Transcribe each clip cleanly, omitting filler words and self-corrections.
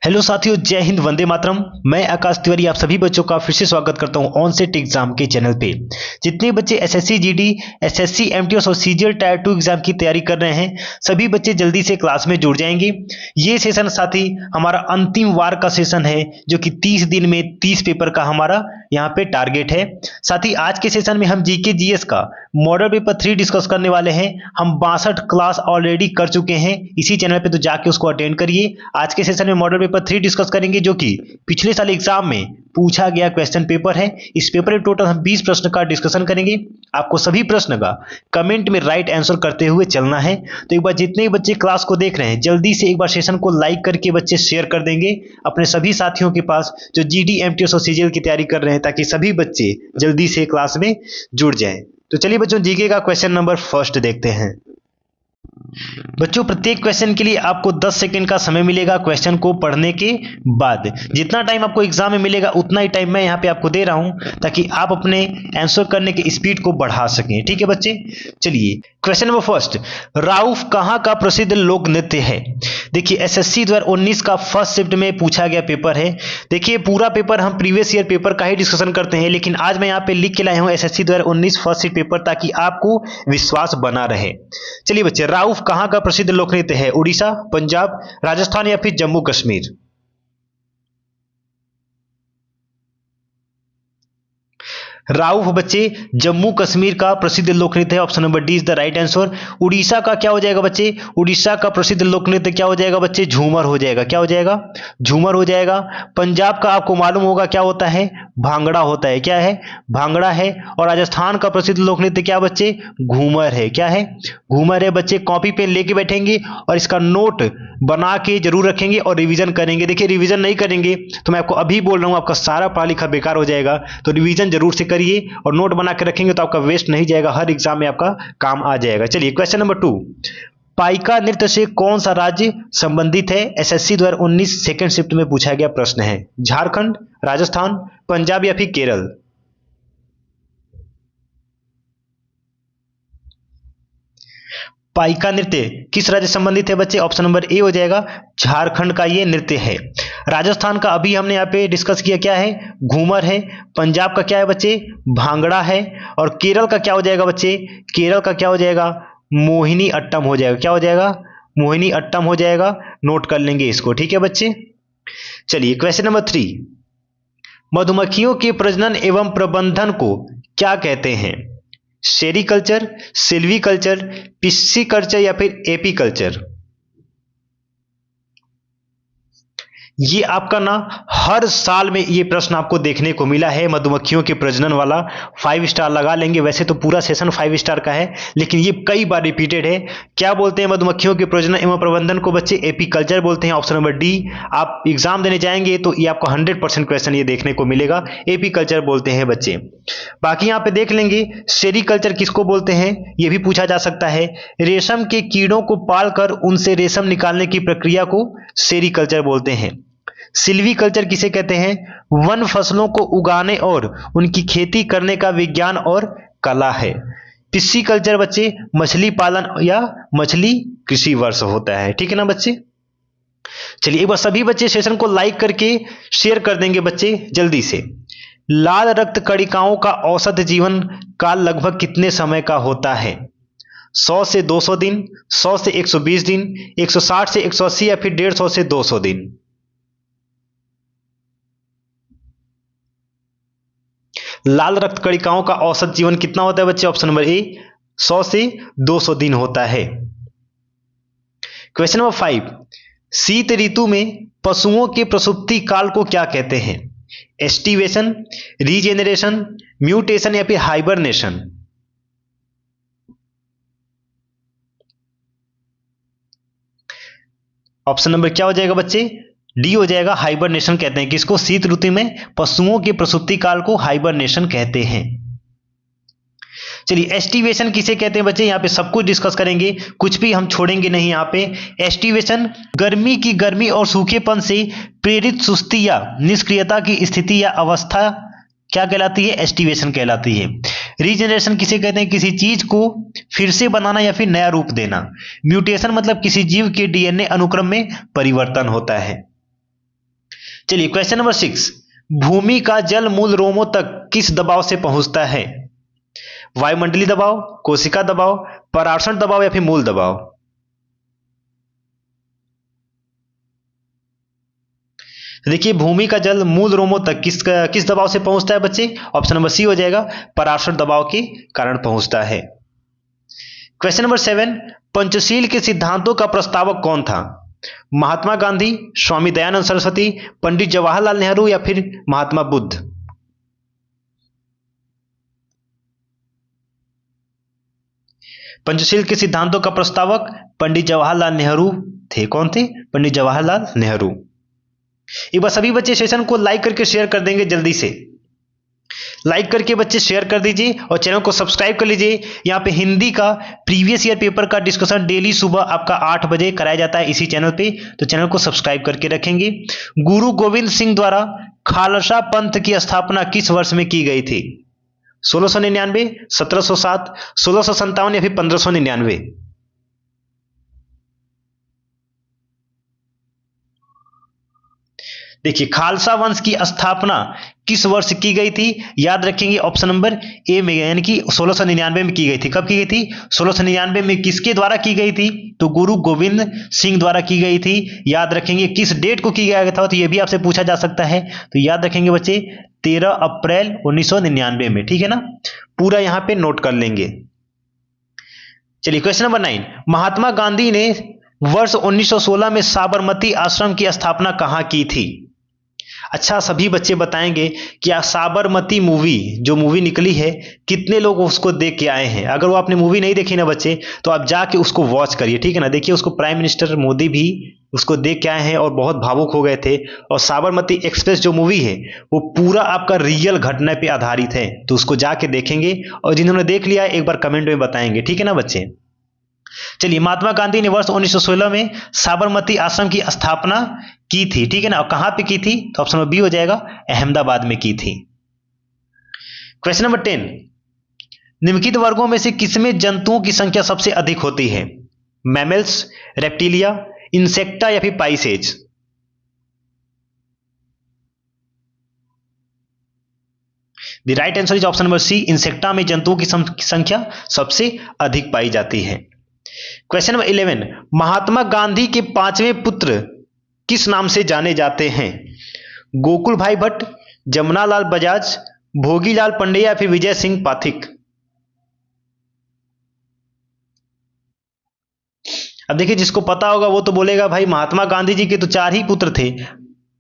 Hello साथियों, जय हिंद, वंदे मातरम। मैं आकाश तिवारी आप सभी बच्चों का फिर से स्वागत करता हूं ऑन सेट एग्जाम के चैनल पे। जितने बच्चे एसएससी जीडी, एसएससी एमटीएस और सीजीएल टायर 2 एग्जाम की तैयारी कर रहे हैं, सभी बच्चे जल्दी से क्लास में जुड़ जाएंगे। ये सेशन साथी हमारा अंतिम वार का सेशन है, जो कि 30 दिन में 30 पेपर का हमारा यहाँ पे टारगेट है। साथ ही आज के सेशन में हम जीके जीएस का मॉडल पेपर 3 डिस्कस करने वाले हैं। हम 62 क्लास ऑलरेडी कर चुके हैं इसी चैनल पे, तो जाके उसको अटेंड करिए। आज के सेशन में मॉडल पेपर 3 डिस्कस करेंगे, जो कि पिछले साल एग्जाम में पूछा गया क्वेश्चन पेपर है। इस पेपर में टोटल हम 20 प्रश्न का डिस्कशन करेंगे। आपको सभी प्रश्न का कमेंट में राइट आंसर करते हुए चलना है। तो एक बार जितने भी बच्चे क्लास को देख रहे हैं, जल्दी से एक बार सेशन को लाइक करके बच्चे शेयर कर देंगे अपने सभी साथियों के पास जो जीडी, एमटीएस और सीजीएल की तैयारी कर रहे हैं, ताकि सभी बच्चे जल्दी से क्लास में जुड़ जाएं। तो चलिए बच्चों, जीके का क्वेश्चन नंबर फर्स्ट देखते हैं। बच्चों, प्रत्येक क्वेश्चन के लिए आपको 10 सेकंड का समय मिलेगा क्वेश्चन को पढ़ने के बाद। जितना टाइम आपको एग्जाम में मिलेगा उतना ही टाइम मैं यहाँ पे आपको दे रहा हूं, ताकि आप अपने आंसर करने की स्पीड को बढ़ा सकें। ठीक है बच्चे, चलिए क्वेश्चन नंबर फर्स्ट। राउफ कहाँ का प्रसिद्ध लोक नृत्य है? देखिए, एसएससी 2019 का फर्स्ट शिफ्ट में पूछा गया पेपर है। देखिए, पूरा पेपर हम प्रीवियस ईयर पेपर का ही डिस्कशन करते हैं, लेकिन आज मैं यहाँ पे लिख के लाया हूँ एसएससी 2019 फर्स्ट शिफ्ट पेपर, ताकि आपको विश्वास बना रहे। चलिए बच्चे, राउफ कहां का प्रसिद्ध लोक नृत्य है? उड़ीसा, पंजाब, राजस्थान या फिर जम्मू कश्मीर? राउफ बच्चे जम्मू कश्मीर का प्रसिद्ध लोक नृत्य है। Option number D is the right answer. Orissa का क्या हो जाएगा बच्चे? उड़ीसा का प्रसिद्ध लोक नृत्य क्या हो जाएगा बच्चे? झूमर हो जाएगा। क्या हो जाएगा? झूमर हो जाएगा। पंजाब का आपको मालूम होगा क्या होता है? भांगड़ा होता है। क्या है? भांगड़ा है। और राजस्थान का प्रसिद्ध लोक नृत्य क्या बच्चे? घूमर है। क्या है? घूमर है। बच्चे कॉपी पेन लेके बैठेंगे और इसका नोट बना के जरूर रखेंगे और रिवीजन करेंगे। देखिए, रिवीजन नहीं करेंगे तो मैं आपको अभी बोल रहा हूं, आपका सारा पढ़ा लिखा बेकार हो जाएगा। तो रिवीजन जरूर से करिए और नोट बना के रखेंगे तो आपका वेस्ट नहीं जाएगा, हर एग्जाम में आपका काम आ जाएगा। चलिए क्वेश्चन नंबर 2। पाइका नृत्य से कौन सा राज्य संबंधित है? एसएससी 2019 सेकंड शिफ्ट में पूछा गया प्रश्न है। झारखंड, राजस्थान, पंजाब या फिर केरल? पाइका नृत्य किस राज्य संबंधित है बच्चे? ऑप्शन नंबर ए हो जाएगा, झारखंड का ये नृत्य है। राजस्थान का अभी हमने यहाँ पे डिस्कस किया, क्या है? घूमर है। पंजाब का क्या है बच्चे? भांगड़ा है। और केरल का क्या हो जाएगा बच्चे? केरल का क्या हो जाएगा? मोहिनी अट्टम हो जाएगा। क्या हो जाएगा? मोहिनी अट्टम हो जाएगा। नोट कर लेंगे इसको। ठीक है बच्चे, चलिए क्वेश्चन नंबर 3। मधुमक्खियों के प्रजनन एवं प्रबंधन को क्या कहते हैं? सेरीकल्चर, सिल्वीकल्चर, पिस्सीकल्चर या फिर एपीकल्चर? ये आपका ना हर साल में ये प्रश्न आपको देखने को मिला है, मधुमक्खियों के प्रजनन वाला। 5 स्टार लगा लेंगे। वैसे तो पूरा सेशन 5 स्टार का है, लेकिन ये कई बार रिपीटेड है। क्या बोलते हैं मधुमक्खियों के प्रजनन एवं प्रबंधन को बच्चे? एपीकल्चर बोलते हैं। Option number D. आप एग्जाम देने जाएंगे तो ये आपको 100% क्वेश्चन ये देखने को मिलेगा, एपीकल्चर बोलते हैं बच्चे। बाकी यहाँ पे देख लेंगे, सेरीकल्चर किसको बोलते हैं ये भी पूछा जा सकता है। रेशम के कीड़ों को पालकर उनसे रेशम निकालने की प्रक्रिया को सेरीकल्चर बोलते हैं। सिल्वीकल्चर किसे कहते हैं? वन फसलों को उगाने और उनकी खेती करने का विज्ञान और कला है। पिस्सीकल्चर बच्चे मछली पालन या मछली कृषि वर्ष होता है। ठीक है ना बच्चे, चलिए एक बार सभी बच्चे सेशन को लाइक करके शेयर कर देंगे बच्चे जल्दी से। लाल रक्त कणिकाओं का औसत जीवन काल लगभग कितने समय का होता है? 100 से 200 दिन, 100 से 120 दिन, 160 से 180 या फिर 150 से 200 दिन? लाल रक्त कणिकाओं का औसत जीवन कितना होता है बच्चे? ऑप्शन नंबर ए, 100 से 200 दिन होता है। Question number 5। शीत ऋतु में पशुओं के प्रसूति काल को क्या कहते हैं? एस्टिवेशन, रीजेनरेशन, म्यूटेशन या फिर हाइबरनेशन? ऑप्शन नंबर क्या हो जाएगा बच्चे? डी हो जाएगा, हाइबरनेशन कहते हैं। किसको? शीत ऋतु में पशुओं के प्रसूति काल को हाइबरनेशन कहते हैं। चलिए, एस्टिवेशन किसे कहते हैं बच्चे? यहाँ पे सब कुछ डिस्कस करेंगे, कुछ भी हम छोड़ेंगे नहीं यहाँ पे। एस्टिवेशन गर्मी की गर्मी और सूखेपन से प्रेरित सुस्ती या निष्क्रियता की स्थिति या अवस्था क्या कहलाती है? एस्टिवेशन कहलाती है। रीजनरेशन किसे कहते हैं? किसी चीज को फिर से बनाना या फिर नया रूप देना। म्यूटेशन मतलब किसी जीव के डीएनए अनुक्रम में परिवर्तन होता है। चलिए क्वेश्चन नंबर 6, भूमि का जल मूल रोमों तक किस दबाव से पहुंचता है? वायुमंडलीय दबाव, कोशिका दबाव, परावर्तन दबाव या फिर मूल दबाव? देखिए भूमि का जल मूल रोमों तक किस दबाव से पहुंचता है बच्चे? ऑप्शन नंबर सी हो जाएगा, परावर्तन दबाव के कारण पहुंचता है। क्वेश्चन नंबर 7, पंचशील के सिद्धांतों का प्रस्तावक कौन था? महात्मा गांधी, स्वामी दयानंद सरस्वती, पंडित जवाहरलाल नेहरू या फिर महात्मा बुद्ध? पंचशील के सिद्धांतों का प्रस्तावक पंडित जवाहरलाल नेहरू थे। कौन थे? पंडित जवाहरलाल नेहरू। एक बार सभी बच्चे सेशन को लाइक करके शेयर कर देंगे, जल्दी से लाइक करके बच्चे शेयर कर दीजिए और चैनल को सब्सक्राइब कर लीजिए। यहाँ पे हिंदी का प्रीवियस ईयर पेपर का डिस्कशन डेली सुबह आपका 8 बजे कराया जाता है इसी चैनल पे, तो चैनल को सब्सक्राइब करके रखेंगे। गुरु गोविंद सिंह द्वारा खालसा पंथ की स्थापना किस वर्ष में की गई थी? 1699, 1707, 1657 या फिर 1599? देखिए खालसा वंश की स्थापना किस वर्ष की गई थी? याद रखेंगे ऑप्शन नंबर ए में, यानी कि 1699 में की गई थी। कब की गई थी? 1699 में। किसके द्वारा की गई थी? तो गुरु गोविंद सिंह द्वारा की गई थी। याद रखेंगे किस डेट को किया गया था, तो यह भी आपसे पूछा जा सकता है, तो याद रखेंगे बच्चे 13 अप्रैल 1999 में। ठीक है ना, पूरा यहां पे नोट कर लेंगे। चलिए क्वेश्चन नंबर 9, महात्मा गांधी ने वर्ष 1916 में साबरमती आश्रम की स्थापना कहां की थी? अच्छा सभी बच्चे बताएंगे कि साबरमती मूवी जो मूवी निकली है, कितने लोग उसको देख के आए हैं? अगर वो आपने मूवी नहीं देखी ना बच्चे, तो आप जाके उसको वॉच करिए, ठीक है ना। देखिए उसको प्राइम मिनिस्टर मोदी भी उसको देख के आए हैं और बहुत भावुक हो गए थे। और साबरमती एक्सप्रेस जो मूवी है वो पूरा आपका रियल घटना पे आधारित है, तो उसको जाके देखेंगे और जिन्होंने देख लिया एक बार कमेंट में बताएंगे, ठीक है ना बच्चे। चलिए महात्मा गांधी ने वर्ष 1916 में साबरमती आश्रम की स्थापना की थी, ठीक है ना। और कहां पे की थी? तो ऑप्शन नंबर बी हो जाएगा, अहमदाबाद में की थी। क्वेश्चन नंबर 10, निम्नलिखित वर्गों में से किसमें जंतुओं की संख्या सबसे अधिक होती है? मैमल्स, रेप्टिलिया, इंसेक्टा या फिर Pisces? The right answer is option number C, Insecta में जंतुओं की संख्या सबसे अधिक पाई जाती है। क्वेश्चन नंबर 11, महात्मा गांधी के 5वें पुत्र किस नाम से जाने जाते हैं? गोकुल भाई भट्ट, जमुनालाल बजाज, भोगीलाल पंड्या या फिर विजय सिंह पाठक? अब देखिए जिसको पता होगा वो तो बोलेगा भाई महात्मा गांधी जी के तो 4 ही पुत्र थे।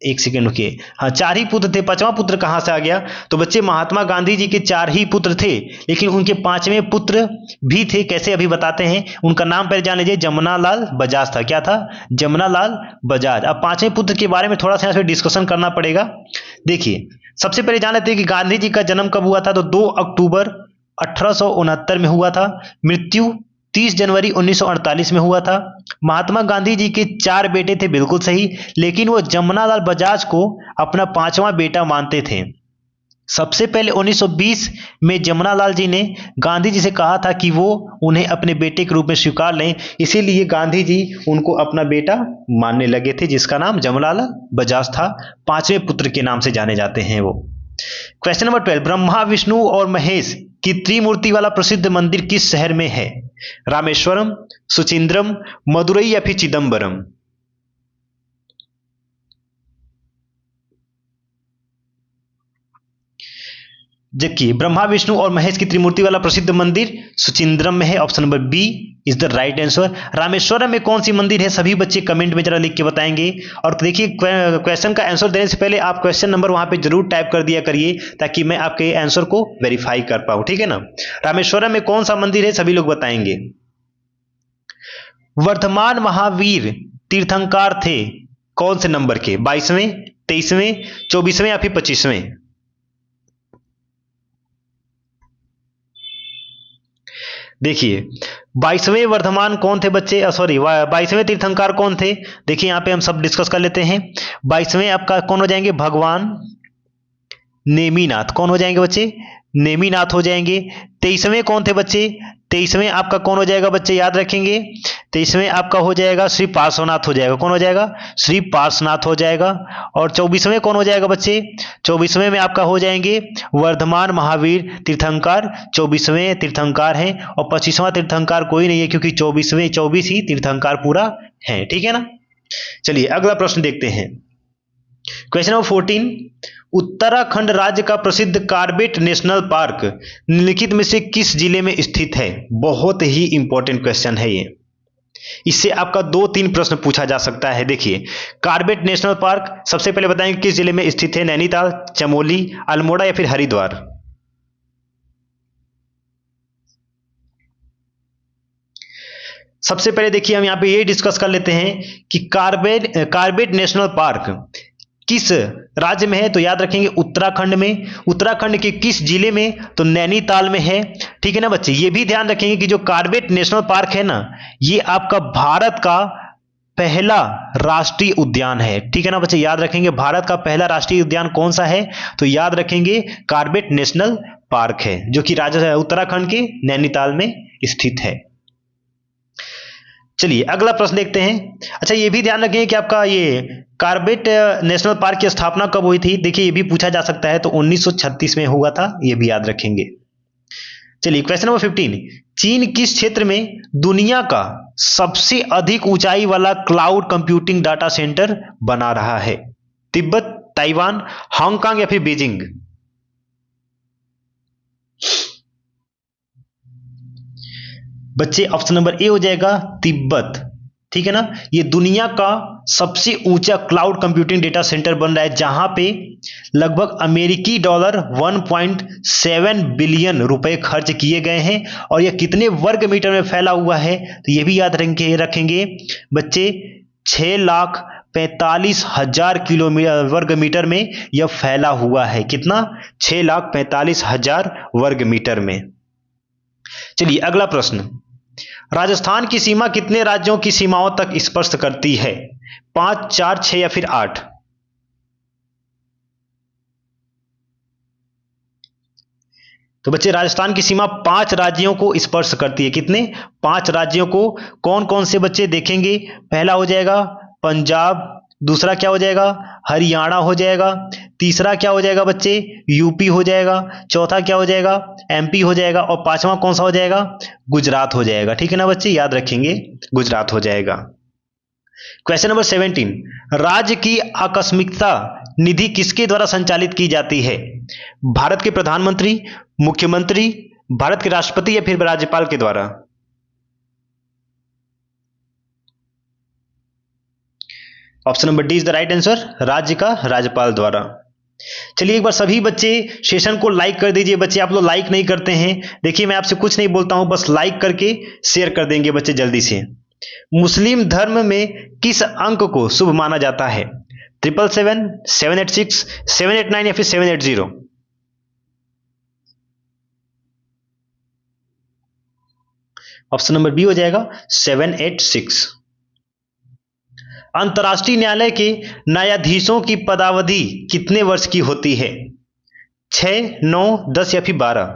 एक सेकेंड रुकिए, हाँ 4 ही पुत्र थे, 5वां पुत्र कहां से आ गया? तो बच्चे महात्मा गांधी जी के 4 ही पुत्र थे, लेकिन उनके 5वें पुत्र भी थे। कैसे अभी बताते हैं। उनका नाम पहले जान लीजिए, जमुनालाल बजाज था। क्या था? जमुनालाल बजाज। अब 5वें पुत्र के बारे में थोड़ा सा यहाँ डिस्कशन करना पड़ेगा। देखिए सबसे पहले जान लेते हैं कि गांधी जी का जन्म कब हुआ था, तो 2 अक्टूबर 1869 में हुआ था। मृत्यु 30 जनवरी 1948 में हुआ था। महात्मा गांधी जी के 4 बेटे थे, बिल्कुल सही, लेकिन वो जमुनालाल बजाज को अपना 5वां बेटा मानते थे। सबसे पहले 1920 में जमुनालाल जी ने गांधी जी से कहा था कि वो उन्हें अपने बेटे के रूप में स्वीकार लें, इसीलिए गांधी जी उनको अपना बेटा मानने लगे थे, जिसका नाम जमुनालाल बजाज था। 5वें पुत्र के नाम से जाने जाते हैं वो। क्वेश्चन नंबर 12, ब्रह्मा विष्णु और महेश की त्रिमूर्ति वाला प्रसिद्ध मंदिर किस शहर में है? रामेश्वरम, सुचिंद्रम, मदुरई या फिर चिदम्बरम? जबकि ब्रह्मा विष्णु और महेश की त्रिमूर्ति वाला प्रसिद्ध मंदिर सुचिंद्रम में है। Option number B is the right answer. Rameswaram में कौन सी मंदिर है? सभी बच्चे कमेंट में जरा लिख के बताएंगे। और देखिए क्वेश्चन का आंसर देने से पहले आप क्वेश्चन नंबर वहां पे जरूर टाइप कर दिया करिए, ताकि मैं आपके आंसर को वेरीफाई कर पाऊं, ठीक है ना। रामेश्वरम में कौन सा मंदिर है? सभी लोग बताएंगे। वर्धमान महावीर तीर्थंकर थे कौन से नंबर के? 22वें, 23वें, 24वें या फिर 25वें? देखिए 22वें वर्धमान कौन थे बच्चे? सॉरी 22वें तीर्थंकर कौन थे? देखिए यहां पे हम सब डिस्कस कर लेते हैं। 22वें आपका कौन हो जाएंगे? भगवान नेमीनाथ। कौन हो जाएंगे बच्चे? नेमीनाथ हो जाएंगे। 23वें कौन थे बच्चे? 23वें आपका कौन हो जाएगा बच्चे, याद रखेंगे 23वें आपका हो जाएगा श्री पार्श्वनाथ हो जाएगा। कौन हो जाएगा, श्री पार्श्वनाथ हो जाएगा। और 24वें कौन हो जाएगा बच्चे, 24वें में आपका हो जाएंगे वर्धमान महावीर तीर्थंकर, 24वें तीर्थंकर हैं। और 25वां तीर्थंकर कोई नहीं है, क्योंकि 24 ही तीर्थंकर पूरा है, ठीक है ना। चलिए अगला प्रश्न देखते हैं। क्वेश्चन नंबर 14, उत्तराखंड राज्य का प्रसिद्ध कॉर्बेट नेशनल पार्क निम्नलिखित में से किस जिले में स्थित है। बहुत ही इंपॉर्टेंट क्वेश्चन है ये, इससे आपका 2-3 प्रश्न पूछा जा सकता है। देखिए कॉर्बेट नेशनल पार्क सबसे पहले बताएंगे किस जिले में स्थित है, नैनीताल, चमोली, अल्मोड़ा या फिर हरिद्वार। सबसे पहले देखिए हम यहाँ पे ये डिस्कस कर लेते हैं कि कॉर्बेट नेशनल पार्क किस राज्य में है, तो याद रखेंगे उत्तराखंड में। उत्तराखंड के किस जिले में, तो नैनीताल में है, ठीक है ना बच्चे। ये भी ध्यान रखेंगे कि जो कॉर्बेट नेशनल पार्क है ना, ये आपका भारत का पहला राष्ट्रीय उद्यान है, ठीक है ना बच्चे। याद रखेंगे भारत का पहला राष्ट्रीय उद्यान कौन सा है, तो याद रखेंगे कॉर्बेट नेशनल पार्क है, जो कि उत्तराखंड के नैनीताल में स्थित है। चलिए अगला प्रश्न देखते हैं। अच्छा ये भी ध्यान रखें कि आपका ये कॉर्बेट नेशनल पार्क की स्थापना कब हुई थी। देखिए ये भी पूछा जा सकता है, तो 1936 में हुआ था, ये भी याद रखेंगे। चलिए क्वेश्चन नंबर 15, चीन किस क्षेत्र में दुनिया का सबसे अधिक ऊंचाई वाला क्लाउड कंप्यूटिंग डाटा सेंटर बना रहा है। तिब्बत, ताइवान, हांगकांग या फिर बीजिंग। बच्चे ऑप्शन नंबर ए हो जाएगा तिब्बत, ठीक है ना। ये दुनिया का सबसे ऊंचा क्लाउड कंप्यूटिंग डेटा सेंटर बन रहा है, जहां पे लगभग अमेरिकी डॉलर 1.7 बिलियन रुपए खर्च किए गए हैं। और यह कितने वर्ग मीटर में फैला हुआ है, तो यह भी याद रखेंगे बच्चे 6,45,000 किलोमीटर वर्ग मीटर में यह फैला हुआ है। कितना, 6,45,000 वर्ग मीटर में। चलिए अगला प्रश्न, राजस्थान की सीमा कितने राज्यों की सीमाओं तक स्पर्श करती है। 5, 4, 6 या फिर 8। तो बच्चे राजस्थान की सीमा 5 राज्यों को स्पर्श करती है। कितने, 5 राज्यों को। कौन कौन से बच्चे देखेंगे, पहला हो जाएगा पंजाब, दूसरा क्या हो जाएगा हरियाणा हो जाएगा, तीसरा क्या हो जाएगा बच्चे यूपी हो जाएगा, चौथा क्या हो जाएगा एमपी हो जाएगा, और पांचवा कौन सा हो जाएगा गुजरात हो जाएगा। ठीक है ना बच्चे, याद रखेंगे गुजरात हो जाएगा। क्वेश्चन नंबर 17, राज्य की आकस्मिकता निधि किसके द्वारा संचालित की जाती है। भारत के प्रधानमंत्री, मुख्यमंत्री, भारत के राष्ट्रपति या फिर राज्यपाल के द्वारा। Option number D is the right answer, राज्य का राज्यपाल द्वारा। चलिए एक बार सभी बच्चे सेशन को लाइक कर दीजिए। बच्चे आप लोग लाइक नहीं करते हैं। देखिए मैं आपसे कुछ नहीं बोलता हूं, बस लाइक करके शेयर कर देंगे बच्चे जल्दी से। मुस्लिम धर्म में किस अंक को शुभ माना जाता है। 777, 786, 789 या फिर 780। ऑप्शन नंबर बी हो जाएगा 786। अंतर्राष्ट्रीय न्यायालय के न्यायाधीशों की पदावधि कितने वर्ष की होती है। 6, 9, 10 या फिर 12।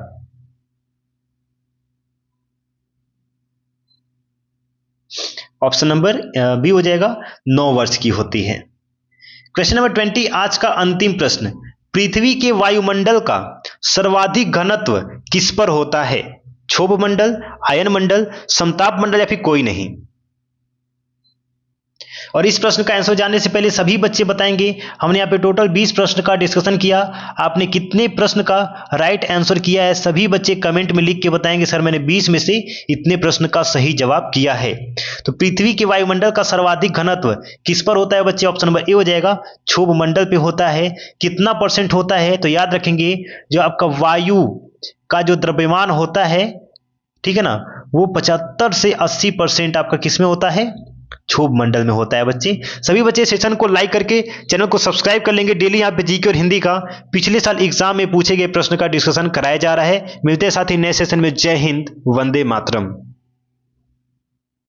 ऑप्शन नंबर बी हो जाएगा 9 वर्ष की होती है। क्वेश्चन नंबर 20, आज का अंतिम प्रश्न, पृथ्वी के वायुमंडल का सर्वाधिक घनत्व किस पर होता है। क्षोभ मंडल, आयन मंडल, समताप मंडल या फिर कोई नहीं। और इस प्रश्न का आंसर जानने से पहले सभी बच्चे बताएंगे, हमने यहाँ पे टोटल 20 प्रश्न का डिस्कशन किया, आपने कितने प्रश्न का राइट आंसर किया है। सभी बच्चे कमेंट में लिख के बताएंगे सर मैंने 20 में से इतने प्रश्न का सही जवाब किया है। तो पृथ्वी के वायुमंडल का सर्वाधिक घनत्व किस पर होता है बच्चे। ऑप्शन नंबर ए हो जाएगा क्षोभ मंडल पे होता है। कितना परसेंट होता है, तो याद रखेंगे जो आपका वायु का जो द्रव्यमान होता है, ठीक है ना, वो 75 से 80% आपका किसमें होता है, क्षोभ मंडल में होता है। बच्चे सभी बच्चे सेशन को लाइक करके चैनल को सब्सक्राइब कर लेंगे। डेली यहाँ पे जीके और हिंदी का पिछले साल एग्जाम में पूछे गए प्रश्न का डिस्कशन कराया जा रहा है। मिलते हैं साथ ही नए सेशन में। जय हिंद, वंदे मातरम।